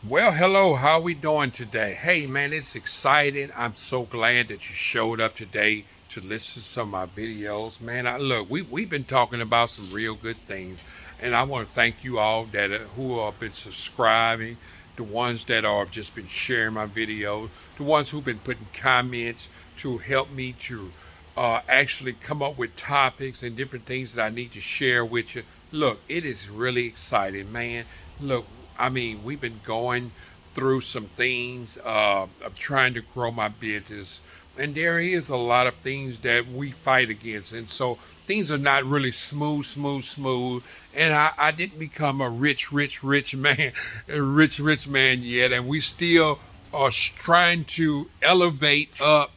Well, hello, how we doing today? Hey man, it's exciting. I'm so glad that you showed up today to listen to some of my videos. Man, look, we've been talking about some real good things. And I want to thank you all that who have been subscribing, the ones that are just been sharing my videos, the ones who've been putting comments to help me to actually come up with topics and different things that I need to share with you. Look, it is really exciting, man. Look, I mean, we've been going through some things of trying to grow my business, and there is a lot of things that we fight against, and so things are not really smooth. And I didn't become a rich man, a rich man yet, and we still are trying to elevate up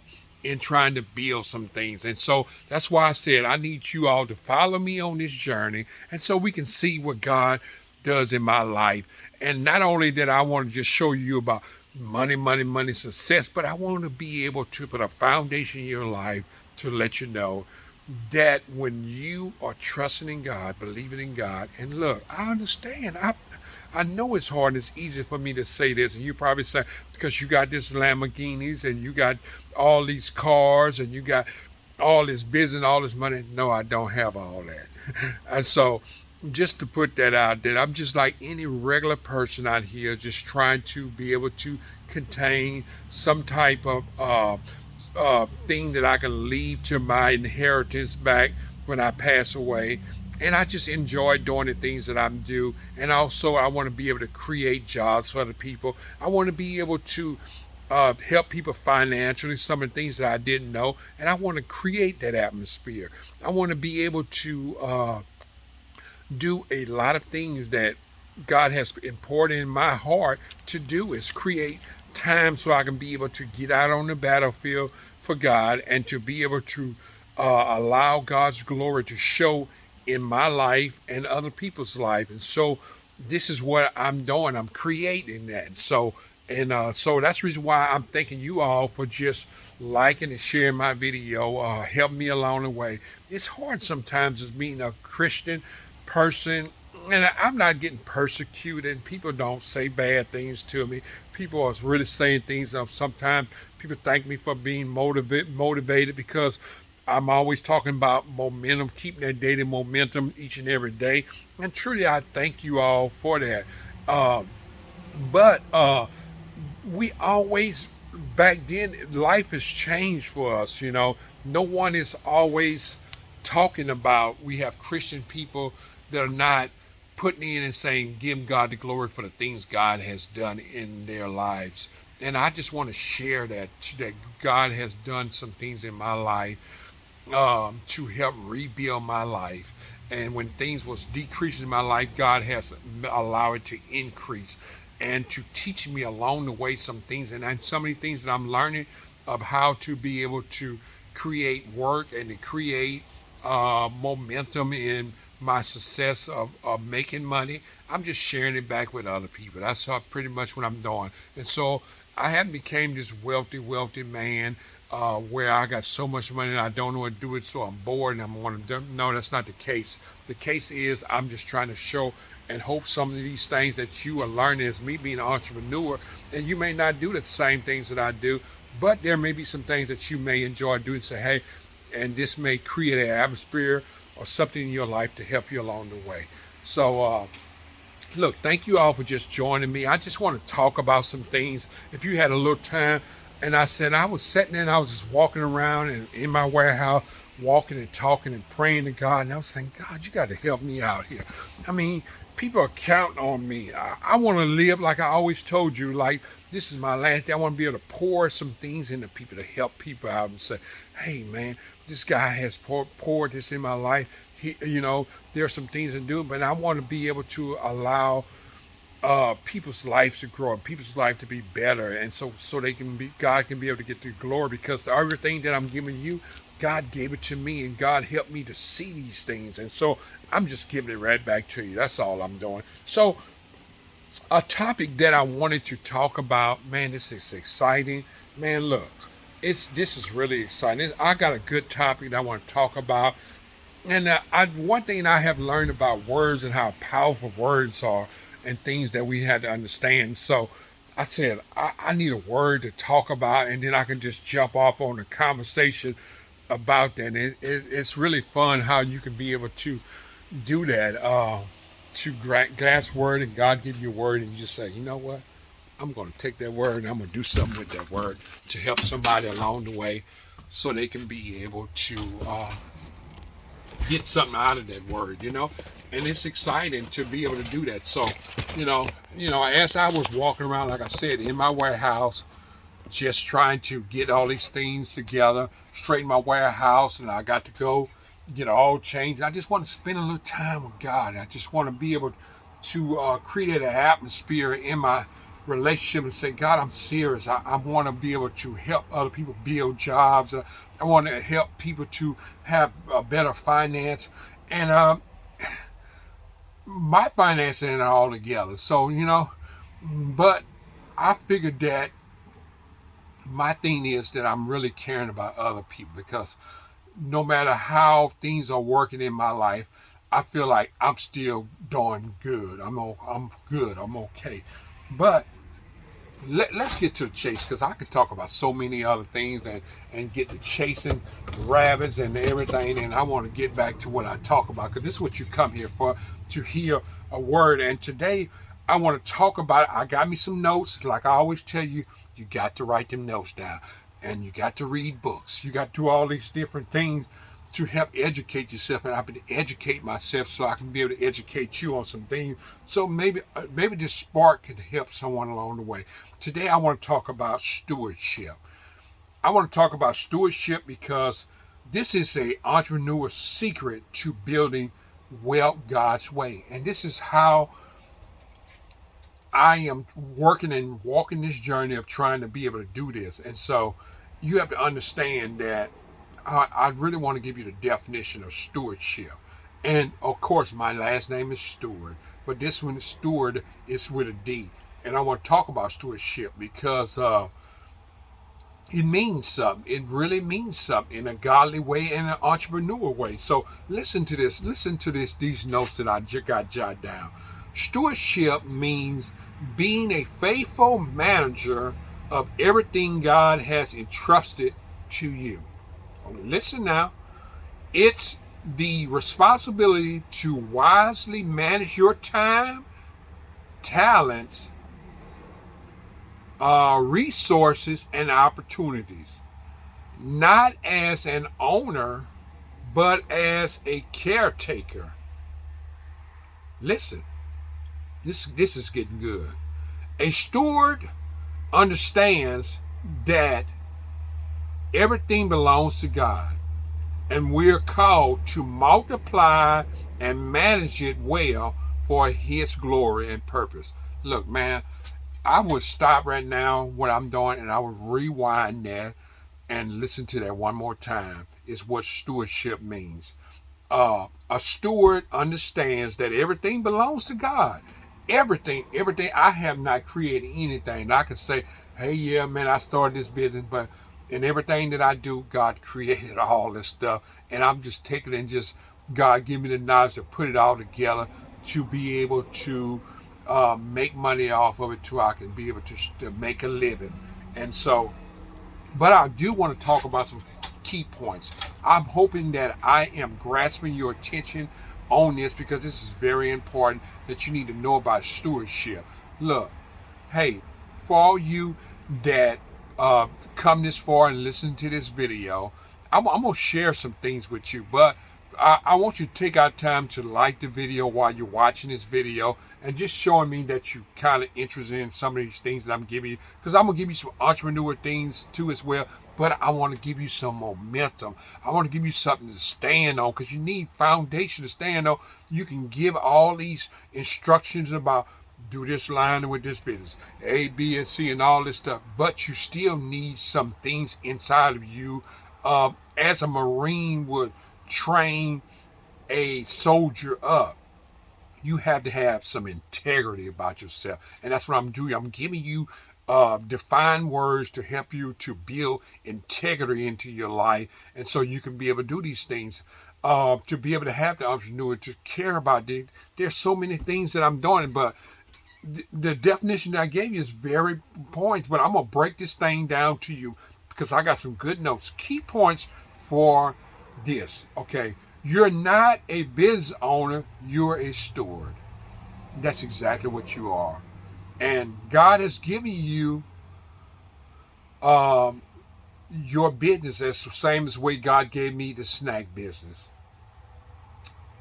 in trying to build some things. And so that's why I said I need you all to follow me on this journey and so we can see what God does in my life. And not only that I want to just show you about money, success, but I want to be able to put a foundation in your life to let you know that when you are trusting in God, believing in God, and look, I understand. I know it's hard and it's easy for me to say this, and you probably say because you got this Lamborghinis and you got all these cars and you got all this business, all this money. No, I don't have all that. And so just to put that out there, I'm just like any regular person out here, just trying to be able to contain some type of thing that I can leave to my inheritance back when I pass away. And I just enjoy doing the things that I'm do. And also, I want to be able to create jobs for other people. I want to be able to help people financially, some of the things that I didn't know. And I want to create that atmosphere. I want to be able to do a lot of things that God has poured in my heart to do is create time so I can be able to get out on the battlefield for God and to be able to allow God's glory to show in my life and other people's life. And so this is what I'm doing. I'm creating that. So that's the reason why I'm thanking you all for just liking and sharing my video. Help me along the way. It's hard sometimes as being a Christian person, and I'm not getting persecuted. People don't say bad things to me. People are really saying things. Sometimes people thank me for being motivated because I'm always talking about momentum, keeping that daily momentum each and every day. And truly, I thank you all for that. But we always, back then, life has changed for us. No one is always talking about. We have Christian people that are not putting in and saying, give God the glory for the things God has done in their lives. And I just want to share that God has done some things in my life to help rebuild my life. And when things was decreasing in my life, God has allowed it to increase and to teach me along the way some things. And so many things that I'm learning of how to be able to create work and to create momentum in my success of making money. I'm just sharing it back with other people. That's pretty much what I'm doing. And so I haven't became this wealthy man where I got so much money and I don't know what to do with it, so I'm bored and I'm want to. No, that's not the case. The case is I'm just trying to show and hope some of these things that you are learning as me being an entrepreneur, and you may not do the same things that I do, but there may be some things that you may enjoy doing. Say, hey, and this may create an atmosphere or something in your life to help you along the way. So, look, thank you all for just joining me. I just want to talk about some things. If you had a little time, and I said I was sitting there and I was just walking around and in my warehouse, walking and talking and praying to God, and I was saying, God, you got to help me out here. I mean, people are counting on me. I want to live like I always told you, like this is my last day. I want to be able to pour some things into people to help people out and say, hey, man, this guy has poured this in my life. There are some things to do, but I want to be able to allow people's lives to grow and people's life to be better, and so they can be, God can be able to get the glory, because everything that I'm giving you, God gave it to me, and God helped me to see these things, and so I'm just giving it right back to you. That's all I'm doing. So a topic that I wanted to talk about, man, this is exciting. Man, look, this is really exciting. I got a good topic that I want to talk about. And one thing I have learned about words and how powerful words are, and things that we had to understand. So I said, I need a word to talk about, and then I can just jump off on a conversation about that. It's really fun how you can be able to do that. To grasp word, and God give you a word, and you just say, you know what? I'm going to take that word and I'm going to do something with that word to help somebody along the way, so they can be able to get something out of that word, And it's exciting to be able to do that. So, as I was walking around, like I said, in my warehouse, just trying to get all these things together, straighten my warehouse, and I got to go get all changed. I just want to spend a little time with God. I just want to be able to create an atmosphere in my relationship and say, God, I'm serious. I want to be able to help other people build jobs. I want to help people to have a better finance. And my finance ain't all together. So, but I figured that my thing is that I'm really caring about other people, because no matter how things are working in my life, I feel like I'm still doing good. I'm good. I'm okay. But let's get to the chase, because I could talk about so many other things and get to chasing rabbits and everything. And I want to get back to what I talk about, because this is what you come here for, to hear a word. And today I want to talk about it. I got me some notes. Like I always tell you, you got to write them notes down, and you got to read books. You got to do all these different things to help educate yourself, and I've been to educate myself so I can be able to educate you on some things. So maybe this spark can help someone along the way. Today I want to talk about stewardship. I want to talk about stewardship because this is an entrepreneur's secret to building wealth God's way. And this is how I am working and walking this journey of trying to be able to do this. And so you have to understand that I really want to give you the definition of stewardship. And of course, my last name is Stewart, but this one, Steward, is with a D. And I want to talk about stewardship because it means something. It really means something in a godly way and an entrepreneur way. So listen to this. Listen to these notes that I just got jotted down. Stewardship means being a faithful manager of everything God has entrusted to you. Listen now. It's the responsibility to wisely manage your time, talents, resources, and opportunities, not as an owner, but as a caretaker. Listen, this is getting good. A steward understands that everything belongs to God, and we're called to multiply and manage it well for His glory and purpose. Look, man, I would stop right now what I'm doing, and I would rewind that and listen to that one more time. Is what stewardship means. A steward understands that everything belongs to God. Everything. I have not created anything. I can say, hey, yeah, man, I started this business, but in everything that I do, God created all this stuff. And I'm just taking it and just, God give me the knowledge to put it all together to be able to make money off of it, so I can be able to make a living. And so, but I do want to talk about some key points. I'm hoping that I am grasping your attention on this, because this is very important that you need to know about stewardship. Look, hey, for all you that come this far and listen to this video, I'm going to share some things with you, but I want you to take out time to like the video while you're watching this video, and just showing me that you kind of interested in some of these things that I'm giving you, because I'm going to give you some entrepreneur things too as well, but I want to give you some momentum. I want to give you something to stand on, because you need foundation to stand on. You can give all these instructions about do this line with this business, A, B, and C, and all this stuff, but you still need some things inside of you, as a Marine would train a soldier up. You have to have some integrity about yourself, and that's what I'm doing. I'm giving you defined words to help you to build integrity into your life, and so you can be able to do these things, to be able to have the entrepreneur to care about it. There's so many things that I'm doing, but the definition that I gave you is very points, but I'm going to break this thing down to you because I got some good notes. Key points for this, okay? You're not a business owner, you're a steward. That's exactly what you are. And God has given you your business as the same as the way God gave me the snack business.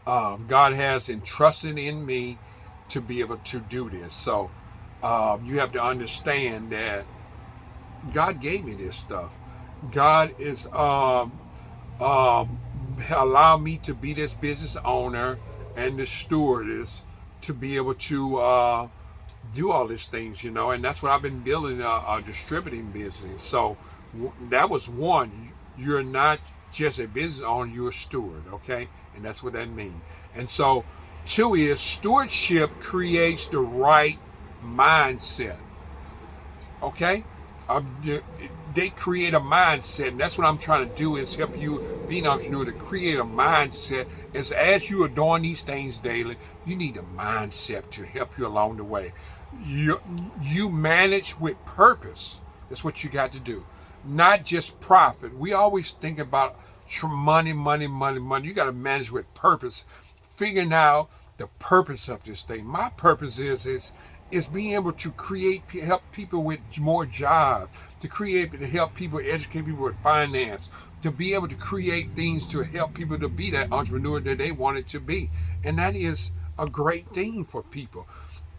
God has entrusted in me to be able to do this. So you have to understand that God gave me this stuff. God is allow me to be this business owner and the stewardess to be able to do all these things, and that's what I've been building a distributing business. So that was one. You're not just a business owner, you're a steward, okay? And that's what that means. And so two is stewardship creates the right mindset, okay? They create a mindset, and that's what I'm trying to do is help you be an entrepreneur to create a mindset. As you are doing these things daily, you need a mindset to help you along the way. You manage with purpose. That's what you got to do, not just profit. We always think about money. You got to manage with purpose, figuring out the purpose of this thing. My purpose is being able to help people with more jobs, to help people, educate people with finance, to be able to create things to help people to be that entrepreneur that they wanted to be. And that is a great thing for people.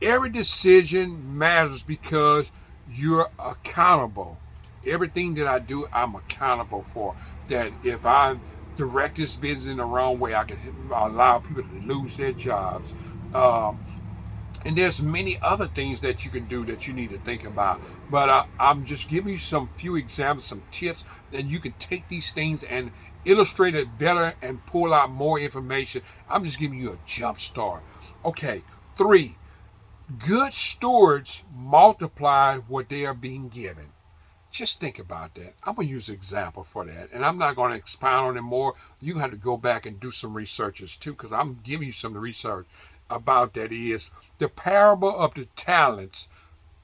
Every decision matters because you're accountable. Everything that I do, I'm accountable for. That if I direct this business in the wrong way, I can allow people to lose their jobs. And there's many other things that you can do that you need to think about. But I'm just giving you some few examples, some tips, and you can take these things and illustrate it better and pull out more information. I'm just giving you a jump start. Okay, 3. Good stewards multiply what they are being given. Just think about that. I'm going to use an example for that. And I'm not going to expound on it more. You have to go back and do some researches too, because I'm giving you some research about that. Is the parable of the talents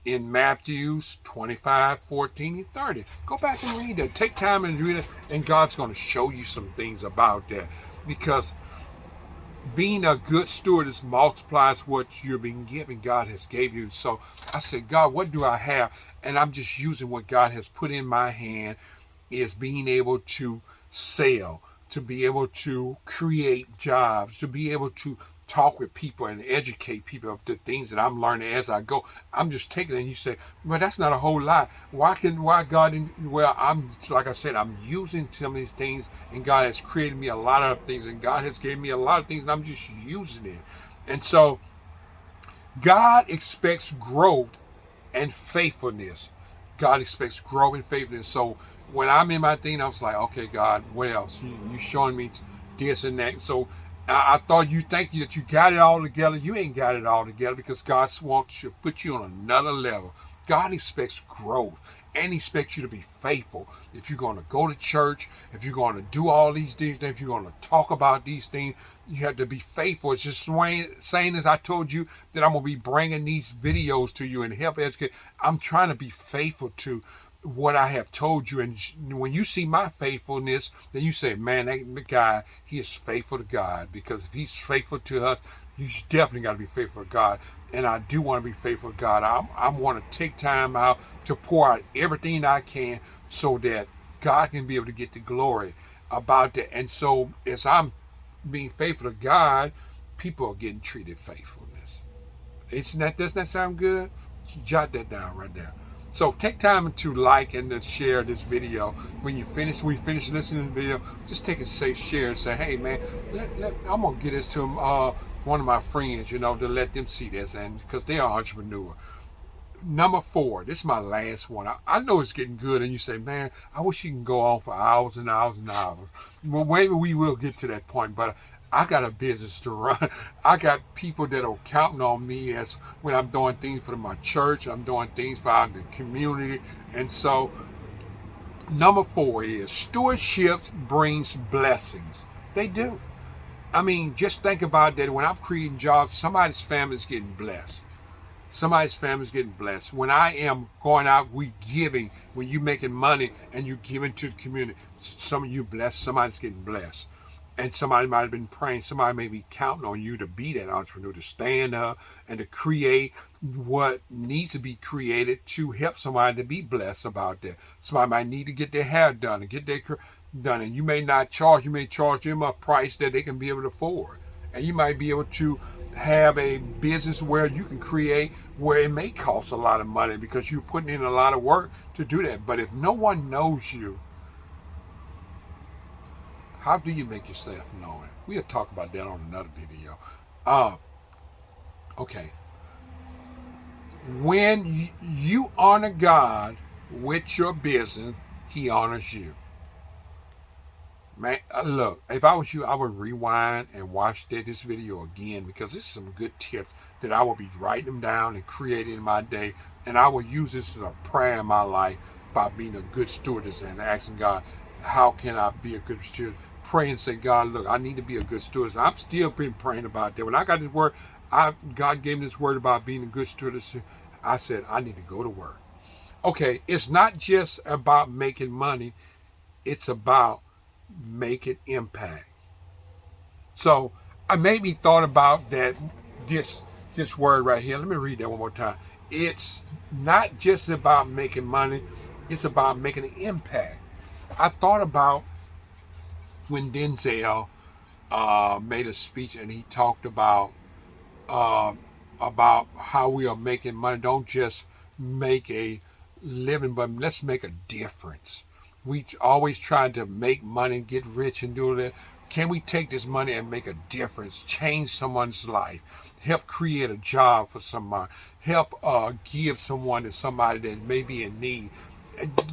in Matthew 25, 14, and 30. Go back and read that. Take time and read it, and God's going to show you some things about that. Because being a good steward is multiplies what you're being given. God has gave you. So I said, God, what do I have? And I'm just using what God has put in my hand, is being able to sell, to be able to create jobs, to be able to talk with people and educate people of the things that I'm learning as I go. I'm just taking it, and you say, well, that's not a whole lot. Why God, well, I'm, like I said, I'm using some of these things, and God has created me a lot of things, and God has given me a lot of things, and I'm just using it. And so God expects growth and faithfulness. God expects growth and faithfulness. So when I'm in my thing, I was like, okay, God, what else? You showing me this and that. So I thought you think that you got it all together. You ain't got it all together, because God wants to put you on another level. God expects growth, and He expects you to be faithful. If you're going to go to church, if you're going to do all these things, if you're going to talk about these things, you have to be faithful. It's just saying, as I told you, that I'm going to be bringing these videos to you and help educate. I'm trying to be faithful to what I have told you. And when you see my faithfulness, then you say, man, that guy, he is faithful to God. Because if he's faithful to us, you definitely got to be faithful to God. And I do want to be faithful to God. I want to take time out to pour out everything I can so that God can be able to get the glory about that. And so as I'm being faithful to God, people are getting treated faithfulness. Doesn't that sound good? Jot that down right there. So take time to like and to share this video. When we finish listening to the video, just take a share and say, hey man, I'm gonna get this to one of my friends, to let them see this, and because they are entrepreneur. Number 4, this is my last one. I know it's getting good, and you say, man, I wish you can go on for hours and hours and hours. Well, maybe we will get to that point, but I got a business to run. I got people that are counting on me as when I'm doing things for my church, I'm doing things for out in the community. And so number 4 is stewardship brings blessings. They do. I mean, just think about that. When I'm creating jobs, somebody's family is getting blessed. Somebody's family's getting blessed. When I am going out, we giving. When you making money and you giving to the community, some of you blessed. Somebody's getting blessed. And somebody might have been praying. Somebody may be counting on you to be that entrepreneur, to stand up and to create what needs to be created to help somebody to be blessed about that. Somebody might need to get their hair done and get their done. And you may not charge. You may charge them a price that they can be able to afford. And you might be able to have a business where you can create where it may cost a lot of money because you're putting in a lot of work to do that. But if no one knows you, how do you make yourself known? We'll talk about that on another video. Okay. When you honor God with your business, He honors you. Man, look, if I was you, I would rewind and watch this video again because this is some good tips that I will be writing them down and creating in my day. And I will use this as a prayer in my life by being a good stewardess and asking God, how can I be a good steward? Pray and say, God, look, I need to be a good steward. I'm still been praying about that. When I got this word, God gave me this word about being a good steward. I said, I need to go to work. Okay, it's not just about making money. It's about making impact. So I made me thought about that this word right here. Let me read that one more time. It's not just about making money. It's about making an impact. I thought about when Denzel made a speech and he talked about how we are making money. Don't just make a living, but let's make a difference. We always try to make money, get rich, and do that. Can we take this money and make a difference, change someone's life, help create a job for someone, help give someone to somebody that may be in need?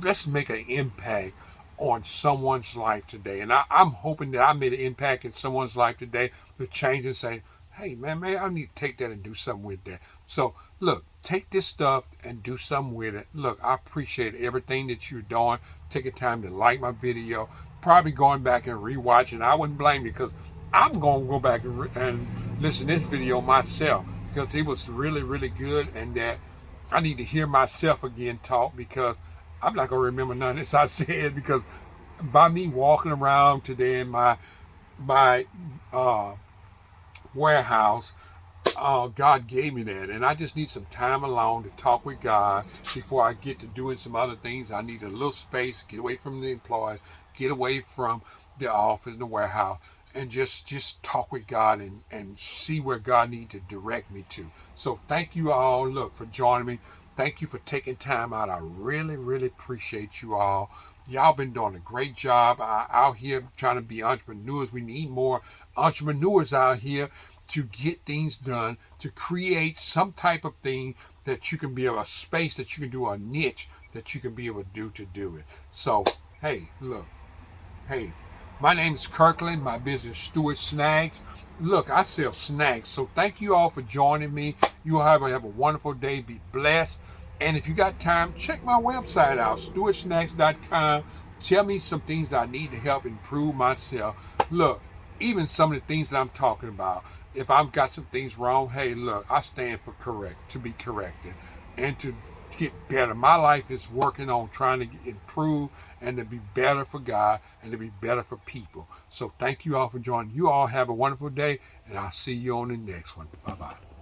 Let's make an impact on someone's life today. And I'm hoping that I made an impact in someone's life today to change and say, hey, man, I need to take that and do something with that. So, look, take this stuff and do something with it. Look, I appreciate everything that you're doing. Taking time to like my video. Probably going back and rewatching. I wouldn't blame you because I'm going to go back and listen to this video myself because it was really, really good. And that I need to hear myself again talk because I'm not going to remember none of this I said because by me walking around today in my warehouse, God gave me that, and I just need some time alone to talk with God before I get to doing some other things. I need a little space, get away from the employees, get away from the office and the warehouse, and just talk with God and see where God needs to direct me to. So thank you all, look, for joining me. Thank you for taking time out. I really, really appreciate you all. Y'all been doing a great job out here trying to be entrepreneurs. We need more entrepreneurs out here to get things done, to create some type of thing that you can be able, a space that you can do, a niche that you can be able to do it. So, hey, look, hey, my name is Kirkland. My business, Stewart Snacks. Look, I sell snacks. So thank you all for joining me. You all have a wonderful day. Be blessed. And if you got time, check my website out, stewardsnacks.com. Tell me some things that I need to help improve myself. Look, even some of the things that I'm talking about, if I've got some things wrong, hey, look, I stand for to be corrected and to get better. My life is working on trying to improve and to be better for God and to be better for people. So thank you all for joining. You all have a wonderful day, and I'll see you on the next one. Bye-bye.